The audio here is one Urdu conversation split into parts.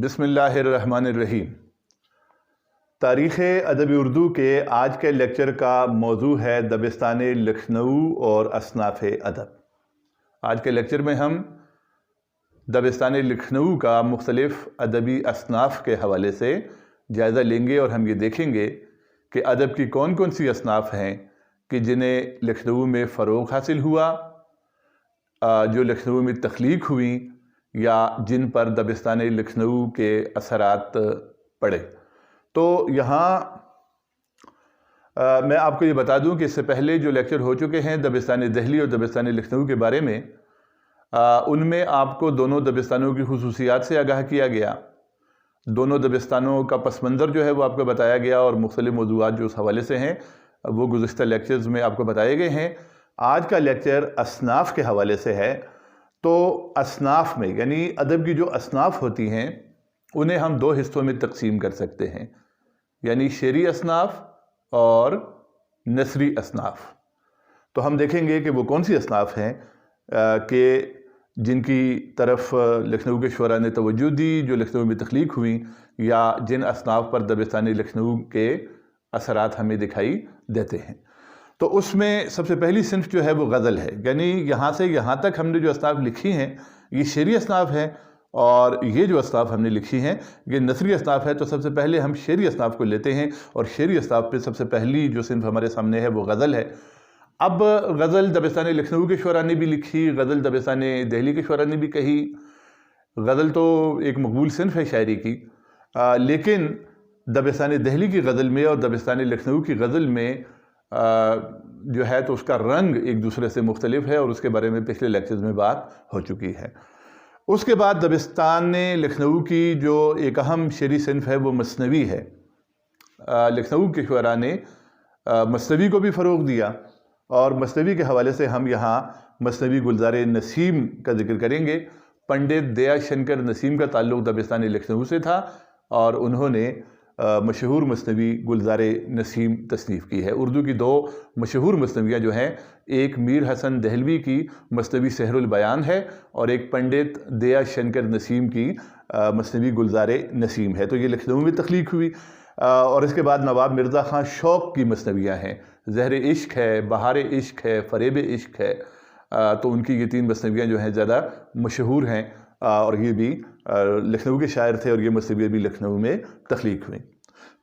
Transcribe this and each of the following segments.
بسم اللہ الرحمن الرحیم۔ تاریخ ادب اردو کے آج کے لیکچر کا موضوع ہے دبستان لکھنؤ اور اصناف ادب۔ آج کے لیکچر میں ہم دبستان لکھنؤ کا مختلف ادبی اصناف کے حوالے سے جائزہ لیں گے اور ہم یہ دیکھیں گے کہ ادب کی کون کون سی اصناف ہیں کہ جنہیں لکھنؤ میں فروغ حاصل ہوا، جو لکھنؤ میں تخلیق ہوئیں یا جن پر دبستان لکھنؤ کے اثرات پڑے۔ تو یہاں میں آپ کو یہ بتا دوں کہ اس سے پہلے جو لیکچر ہو چکے ہیں دبستان دہلی اور دبستان لکھنؤ کے بارے میں، ان میں آپ کو دونوں دبستانوں کی خصوصیات سے آگاہ کیا گیا، دونوں دبستانوں کا پس منظر جو ہے وہ آپ کو بتایا گیا، اور مختلف موضوعات جو اس حوالے سے ہیں وہ گزشتہ لیکچرز میں آپ کو بتائے گئے ہیں۔ آج کا لیکچر اصناف کے حوالے سے ہے۔ تو اصناف میں یعنی ادب کی جو اصناف ہوتی ہیں انہیں ہم دو حصوں میں تقسیم کر سکتے ہیں، یعنی شعری اصناف اور نثری اصناف۔ تو ہم دیکھیں گے کہ وہ کون سی اصناف ہیں کہ جن کی طرف لکھنؤ کے شعراء نے توجہ دی، جو لکھنؤ میں تخلیق ہوئیں، یا جن اصناف پر دبستان لکھنؤ کے اثرات ہمیں دکھائی دیتے ہیں۔ تو اس میں سب سے پہلی صنف جو ہے وہ غزل ہے، یعنی یہاں سے یہاں تک ہم نے جو اصناف لکھی ہیں یہ شعری اصناف ہیں، اور یہ جو اصناف ہم نے لکھی ہیں یہ نثری اصناف ہے۔ تو سب سے پہلے ہم شعری اصناف کو لیتے ہیں، اور شعری اصناف پہ سب سے پہلی جو صنف ہمارے سامنے ہے وہ غزل ہے۔ اب غزل دبستان لکھنؤ کے شعراء نے بھی لکھی، غزل دبستان دہلی کے شعراء نے بھی کہی۔ غزل تو ایک مقبول صنف ہے شاعری کی، لیکن دبستان دہلی کی غزل میں اور دبستان لکھنؤ کی غزل میں جو ہے تو اس کا رنگ ایک دوسرے سے مختلف ہے، اور اس کے بارے میں پچھلے لیکچرز میں بات ہو چکی ہے۔ اس کے بعد دبستان لکھنؤ کی جو ایک اہم شعری صنف ہے وہ مثنوی ہے۔ لکھنؤ کے شعراء نے مثنوی کو بھی فروغ دیا، اور مثنوی کے حوالے سے ہم یہاں مثنوی گلزار نسیم کا ذکر کریں گے۔ پنڈت دیا شنکر نسیم کا تعلق دبستان لکھنؤ سے تھا، اور انہوں نے مشہور مثنوی گلزار نسیم تصنیف کی ہے۔ اردو کی دو مشہور مثنویاں جو ہیں، ایک میر حسن دہلوی کی مثنوی سحر البیان ہے، اور ایک پنڈت دیا شنکر نسیم کی مثنوی گلزار نسیم ہے۔ تو یہ لکھنؤ میں تخلیق ہوئی۔ اور اس کے بعد نواب مرزا خان شوق کی مثنویاں ہیں، زہر عشق ہے، بہار عشق ہے، فریب عشق ہے۔ تو ان کی یہ تین مثنویاں جو ہیں زیادہ مشہور ہیں، اور یہ بھی لکھنؤ کے شاعر تھے، اور یہ مثنویاں بھی لکھنؤ میں تخلیق ہوئیں۔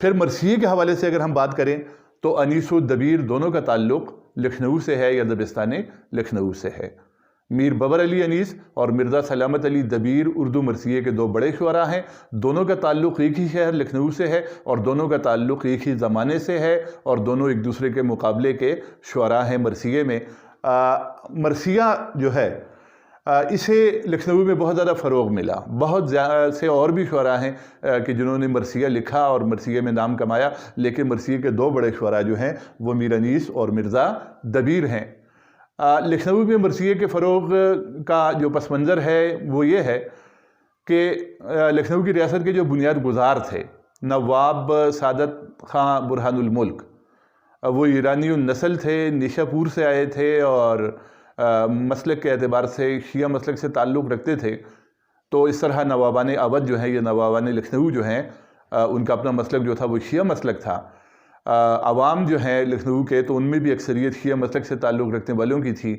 پھر مرثیے کے حوالے سے اگر ہم بات کریں تو انیس و دبیر دونوں کا تعلق لکھنؤ سے ہے یا دبستان لکھنؤ سے ہے۔ میر ببر علی انیس اور مرزا سلامت علی دبیر اردو مرثیے کے دو بڑے شعراء ہیں۔ دونوں کا تعلق ایک ہی شہر لکھنؤ سے ہے، اور دونوں کا تعلق ایک ہی زمانے سے ہے، اور دونوں ایک دوسرے کے مقابلے کے شعراء ہیں مرثیے میں۔ مرثیہ جو ہے اسے لکھنؤ میں بہت زیادہ فروغ ملا۔ بہت سے اور بھی شعراء ہیں کہ جنہوں نے مرثیہ لکھا اور مرثیے میں نام کمایا، لیکن مرثیے کے دو بڑے شعراء جو ہیں وہ میر انیس اور مرزا دبیر ہیں۔ لکھنؤ میں مرثیے کے فروغ کا جو پس منظر ہے وہ یہ ہے کہ لکھنؤ کی ریاست کے جو بنیاد گزار تھے نواب سعادت خان برہان الملک، وہ ایرانی النسل تھے، نیشاپور سے آئے تھے، اور مسلک کے اعتبار سے شیعہ مسلک سے تعلق رکھتے تھے۔ تو اس طرح نوابان اودھ جو ہیں، یہ نوابان لکھنؤ جو ہیں، ان کا اپنا مسلک جو تھا وہ شیعہ مسلک تھا۔ عوام جو ہیں لکھنؤ کے تو ان میں بھی اکثریت شیعہ مسلک سے تعلق رکھنے والوں کی تھی۔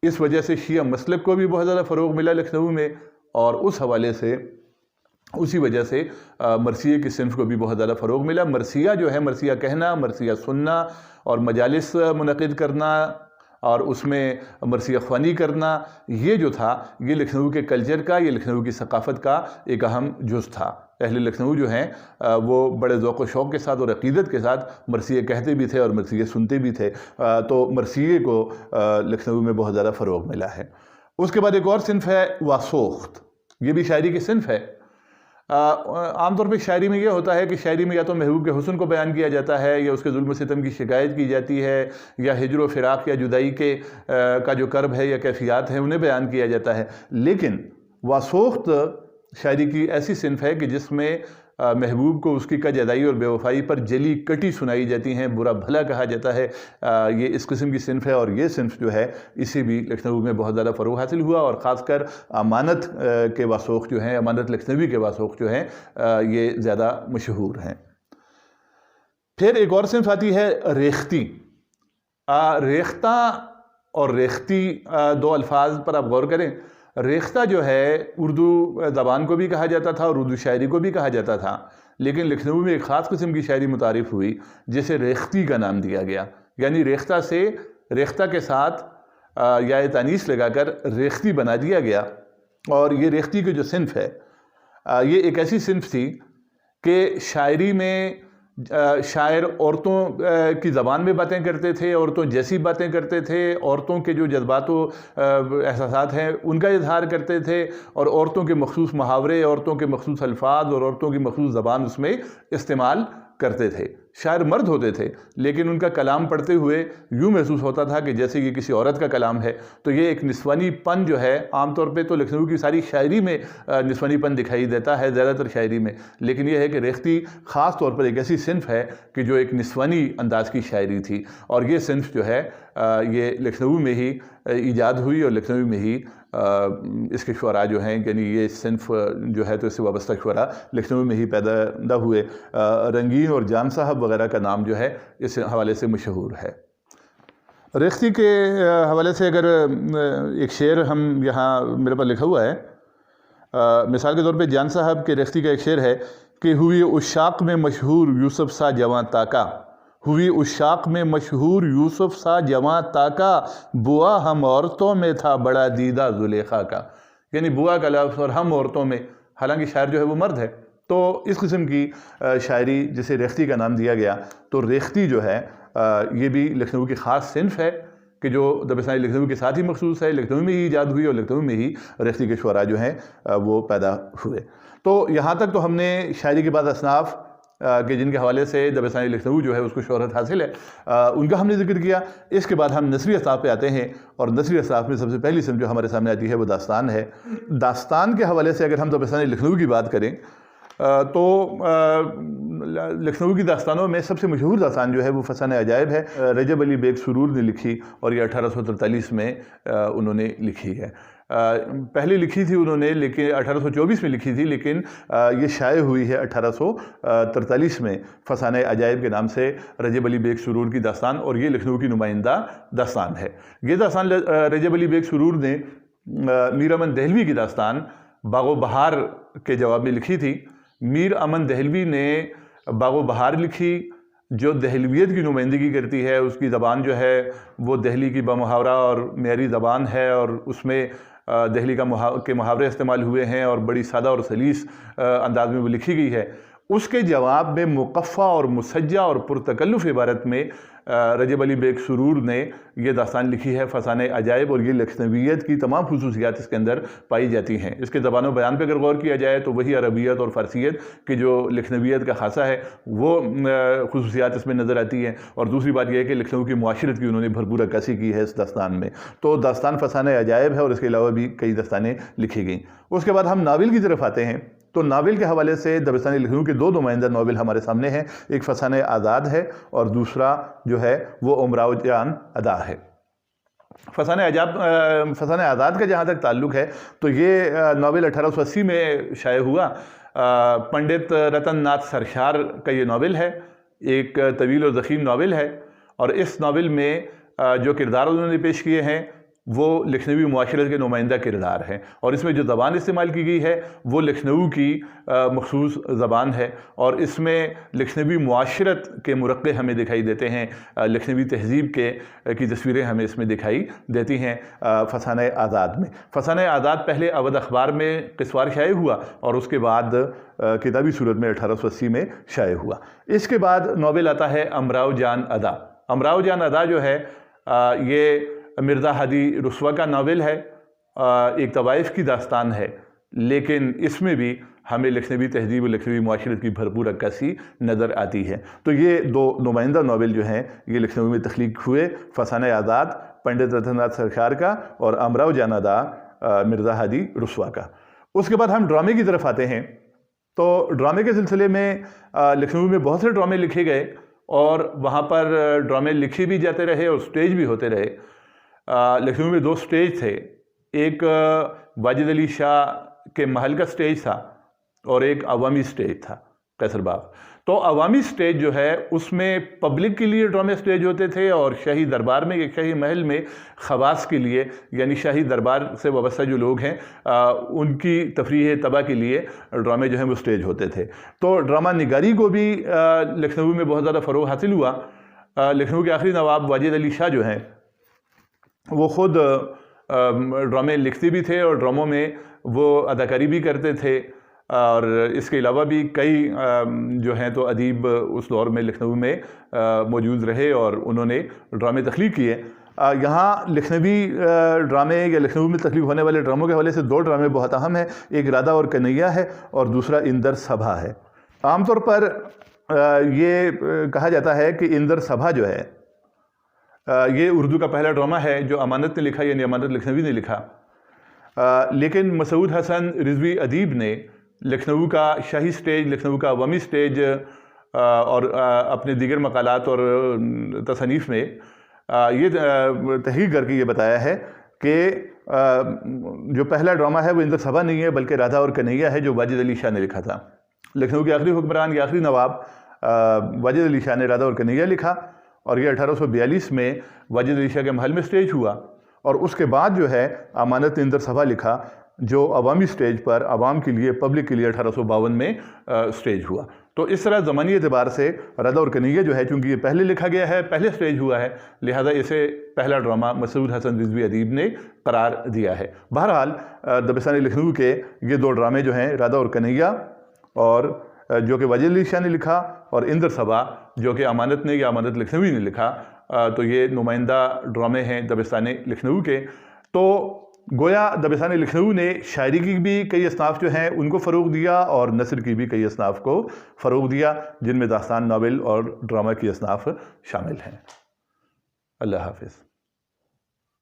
اس وجہ سے شیعہ مسلک کو بھی بہت زیادہ فروغ ملا لکھنؤ میں، اور اس حوالے سے اسی وجہ سے مرثیے کی صنف کو بھی بہت زیادہ فروغ ملا۔ مرثیہ جو ہے، مرثیہ کہنا، مرثیہ سننا، اور مجالس منعقد کرنا، اور اس میں مرثیہ خوانی کرنا، یہ جو تھا یہ لکھنؤ کے کلچر کا، یہ لکھنؤ کی ثقافت کا ایک اہم جز تھا۔ اہل لکھنؤ جو ہیں وہ بڑے ذوق و شوق کے ساتھ اور عقیدت کے ساتھ مرثیے کہتے بھی تھے اور مرثیے سنتے بھی تھے۔ تو مرثیے کو لکھنؤ میں بہت زیادہ فروغ ملا ہے۔ اس کے بعد ایک اور صنف ہے واسوخت، یہ بھی شاعری کی صنف ہے۔ عام طور پہ شاعری میں یہ ہوتا ہے کہ شاعری میں یا تو محبوب کے حسن کو بیان کیا جاتا ہے، یا اس کے ظلم و ستم کی شکایت کی جاتی ہے، یا ہجر و فراق یا جدائی کا جو کرب ہے یا کیفیات ہیں انہیں بیان کیا جاتا ہے۔ لیکن واسوخت شاعری کی ایسی صنف ہے کہ جس میں محبوب کو اس کی کجدائی اور بے وفائی پر جلی کٹی سنائی جاتی ہیں، برا بھلا کہا جاتا ہے۔ یہ اس قسم کی صنف ہے، اور یہ صنف جو ہے اسی بھی لکھنؤ میں بہت زیادہ فروغ حاصل ہوا، اور خاص کر امانت کے واسوق جو ہیں، امانت لکھنوی کے واسوق جو ہیں، یہ زیادہ مشہور ہیں۔ پھر ایک اور صنف آتی ہے ریختی۔ ریختہ اور ریختی دو الفاظ پر آپ غور کریں۔ ریختہ جو ہے اردو زبان کو بھی کہا جاتا تھا اور اردو شاعری کو بھی کہا جاتا تھا، لیکن لکھنؤ میں ایک خاص قسم کی شاعری متعارف ہوئی جسے ریختی کا نام دیا گیا، یعنی ریختہ کے ساتھ یا تانیث لگا کر ریختی بنا دیا گیا۔ اور یہ ریختی کی جو صنف ہے، یہ ایک ایسی صنف تھی کہ شاعری میں شاعر عورتوں کی زبان میں باتیں کرتے تھے، عورتوں جیسی باتیں کرتے تھے، عورتوں کے جو جذبات و احساسات ہیں ان کا اظہار کرتے تھے، اور عورتوں کے مخصوص محاورے، عورتوں کے مخصوص الفاظ اور عورتوں کی مخصوص زبان اس میں استعمال کرتے تھے۔ شاعر مرد ہوتے تھے، لیکن ان کا کلام پڑھتے ہوئے یوں محسوس ہوتا تھا کہ جیسے یہ کسی عورت کا کلام ہے۔ تو یہ ایک نسوانی پن جو ہے، عام طور پہ تو لکھنؤ کی ساری شاعری میں نسوانی پن دکھائی دیتا ہے، زیادہ تر شاعری میں، لیکن یہ ہے کہ ریختی خاص طور پر ایک ایسی صنف ہے کہ جو ایک نسوانی انداز کی شاعری تھی، اور یہ صنف جو ہے یہ لکھنؤ میں ہی ایجاد ہوئی، اور لکھنؤ میں ہی اس کے شعراء جو ہیں، یعنی یہ صنف جو ہے تو اس سے وابستہ شعراء لکھنؤ میں ہی پیدا ہوئے۔ رنگین اور جان صاحب وغیرہ کا نام جو ہے اس حوالے سے مشہور ہے۔ ریختی کے حوالے سے اگر ایک شعر ہم یہاں میرے پاس لکھا ہوا ہے، مثال کے طور پہ جان صاحب کے ریختی کا ایک شعر ہے کہ ہوئی عشاق میں مشہور یوسف سا جواں تاکا، ہوئی عشاق میں مشہور یوسف سا جواں تاکا، بوا ہم عورتوں میں تھا بڑا دیدہ زلیخا کا، یعنی بوا کا لفظ اور ہم عورتوں میں، حالانکہ شاعر جو ہے وہ مرد ہے۔ تو اس قسم کی شاعری جسے ریختی کا نام دیا گیا، تو ریختی جو ہے یہ بھی لکھنؤ کی خاص صنف ہے کہ جو دبستانی لکھنؤ کے ساتھ ہی مخصوص ہے، لکھنؤ میں ہی ایجاد ہوئی، اور لکھنؤ میں ہی ریختی کے شعراء جو ہیں وہ پیدا ہوئے۔ تو یہاں تک تو ہم نے شاعری کے بعض اصناف کہ جن کے حوالے سے دبستانی لکھنؤ جو ہے اس کو شہرت حاصل ہے، ان کا ہم نے ذکر کیا۔ اس کے بعد ہم نثری اصناف پہ آتے ہیں، اور نثری اصناف میں سب سے پہلی صنف جو ہمارے سامنے آتی ہے وہ داستان ہے۔ داستان کے حوالے سے اگر ہم دبستانی لکھنؤ کی بات کریں تو لکھنؤ کی داستانوں میں سب سے مشہور داستان جو ہے وہ فسانہ عجائب ہے۔ رجب علی بیگ سرور نے لکھی، اور یہ 1843 میں انہوں نے لکھی ہے۔ پہلے لکھی تھی انہوں نے، لیکن 1824 میں لکھی تھی، لیکن یہ شائع ہوئی ہے 1843 میں فسانہ عجائب کے نام سے رجب علی بیگ سرور کی داستان، اور یہ لکھنؤ کی نمائندہ داستان ہے۔ یہ داستان رجب علی بیگ سرور نے میر امن دہلوی کی داستان باغ و بہار کے جواب میں لکھی تھی۔ میر امن دہلوی نے باغ و بہار لکھی، جو دہلویت کی نمائندگی کرتی ہے، اس کی زبان جو ہے وہ دہلی کی بمحاورہ اور معیاری زبان ہے، اور اس میں دہلی کے محاورے استعمال ہوئے ہیں، اور بڑی سادہ اور سلیس انداز میں وہ لکھی گئی ہے۔ اس کے جواب میں مقفع اور مسجع اور پرتکلف عبارت میں رجب علی بیگ سرور نے یہ داستان لکھی ہے فسانہ عجائب، اور یہ لکھنویت کی تمام خصوصیات اس کے اندر پائی جاتی ہیں۔ اس کے زبان و بیان پہ اگر غور کیا جائے تو وہی عربیت اور فارسیت کی جو لکھنویت کا خاصہ ہے وہ خصوصیات اس میں نظر آتی ہیں، اور دوسری بات یہ ہے کہ لکھنؤ کی معاشرت کی انہوں نے بھرپور عکاسی کی ہے اس داستان میں۔ تو داستان فسانہ عجائب ہے، اور اس کے علاوہ بھی کئی داستانیں لکھی گئیں۔ اس کے بعد ہم ناول کی طرف آتے ہیں، تو ناول کے حوالے سے دبستانی لکھنؤ کے دو نمائندہ ناول ہمارے سامنے ہیں، ایک فسانہ آزاد ہے اور دوسرا جو ہے وہ امراؤ جان ادا ہے۔ فسانہ آزاد کا جہاں تک تعلق ہے تو یہ ناول 1880 میں شائع ہوا۔ پنڈت رتن ناتھ سرشار کا یہ ناول ہے، ایک طویل و ضخیم ناول ہے، اور اس ناول میں جو کردار انہوں نے پیش کیے ہیں وہ لکھنوی معاشرت کے نمائندہ کردار ہیں، اور اس میں جو زبان استعمال کی گئی ہے وہ لکھنؤ کی مخصوص زبان ہے، اور اس میں لکھنوی معاشرت کے مرقع ہمیں دکھائی دیتے ہیں، لکھنوی تہذیب کی تصویریں ہمیں اس میں دکھائی دیتی ہیں فسانہ آزاد میں۔ فسانہ آزاد پہلے اودھ اخبار میں قسوار شائع ہوا، اور اس کے بعد کتابی صورت میں 1880 میں شائع ہوا۔ اس کے بعد ناول آتا ہے امراؤ جان ادا۔ امراؤ جان ادا جو ہے یہ مرزا ہادی رسوا کا ناول ہے، ایک طوائف کی داستان ہے، لیکن اس میں بھی ہمیں لکھنوی تہذیب و لکھنوی معاشرت کی بھرپور عکاسی نظر آتی ہے۔ تو یہ دو نمائندہ ناول جو ہیں یہ لکھنؤ میں تخلیق ہوئے، فسانہ آزاد پنڈت رتن ناتھ سرشار کا، اور امراؤ جان ادا مرزا ہادی رسوا کا۔ اس کے بعد ہم ڈرامے کی طرف آتے ہیں، تو ڈرامے کے سلسلے میں لکھنؤ میں بہت سے ڈرامے لکھے گئے اور وہاں پر ڈرامے لکھے بھی جاتے رہے اور سٹیج بھی ہوتے رہے۔ لکھنؤ میں 2 سٹیج تھے، ایک واجد علی شاہ کے محل کا سٹیج تھا اور ایک عوامی سٹیج تھا قیصر باغ۔ تو عوامی سٹیج جو ہے اس میں پبلک کے لیے ڈرامے سٹیج ہوتے تھے، اور شاہی دربار میں یا شاہی محل میں خواص کے لیے یعنی شاہی دربار سے وابستہ جو لوگ ہیں ان کی تفریح طبع کے لیے ڈرامے جو ہیں وہ سٹیج ہوتے تھے۔ تو ڈرامہ نگاری کو بھی لکھنؤ میں بہت زیادہ فروغ حاصل ہوا۔ لکھنؤ کے آخری نواب واجد علی شاہ جو ہیں وہ خود ڈرامے لکھتے بھی تھے اور ڈراموں میں وہ اداکاری بھی کرتے تھے، اور اس کے علاوہ بھی کئی جو ہیں تو ادیب اس دور میں لکھنؤ میں موجود رہے اور انہوں نے ڈرامے تخلیق کیے۔ یہاں لکھنوی ڈرامے یا لکھنؤ میں تخلیق ہونے والے ڈراموں کے حوالے سے 2 ڈرامے بہت اہم ہیں، ایک رادھا اور کنیا ہے اور دوسرا اندر سبھا ہے۔ عام طور پر یہ کہا جاتا ہے کہ اندر سبھا جو ہے یہ اردو کا پہلا ڈرامہ ہے جو امانت نے لکھا، یعنی امانت لکھنوی نے لکھا، لیکن مسعود حسن رضوی ادیب نے لکھنؤ کا شاہی سٹیج، لکھنؤ کا عوامی سٹیج اور اپنے دیگر مقالات اور تصانیف میں یہ تحقیق کر کے یہ بتایا ہے کہ جو پہلا ڈرامہ ہے وہ اندر سبھا نہیں ہے بلکہ رادھا اور کنیا ہے جو واجد علی شاہ نے لکھا تھا۔ لکھنؤ کے آخری حکمران یا آخری نواب واجد علی شاہ نے رادھا اور کنیا لکھا، اور یہ 1842 میں واجد علی شاہ کے محل میں سٹیج ہوا، اور اس کے بعد جو ہے امانت نے اندر سبھا لکھا جو عوامی سٹیج پر عوام کے لیے، پبلک کے لیے 1852 میں سٹیج ہوا۔ تو اس طرح زمانی اعتبار سے رادھا اور کنیا جو ہے چونکہ یہ پہلے لکھا گیا ہے، پہلے سٹیج ہوا ہے، لہذا اسے پہلا ڈرامہ مسعود حسن رضوی ادیب نے قرار دیا ہے۔ بہرحال دبستان لکھنؤ کے یہ 2 ڈرامے جو ہیں رادھا اور کنیا، اور جو کہ واجد علی شاہ نے لکھا، اور اندر سبھا جو کہ امانت نے یا امانت لکھنوی نے لکھا، تو یہ نمائندہ ڈرامے ہیں دبستان لکھنؤ کے۔ تو گویا دبستان لکھنؤ نے شاعری کی بھی کئی اصناف جو ہیں ان کو فروغ دیا اور نثر کی بھی کئی اصناف کو فروغ دیا، جن میں داستان، ناول اور ڈرامہ کی اصناف شامل ہیں۔ اللہ حافظ۔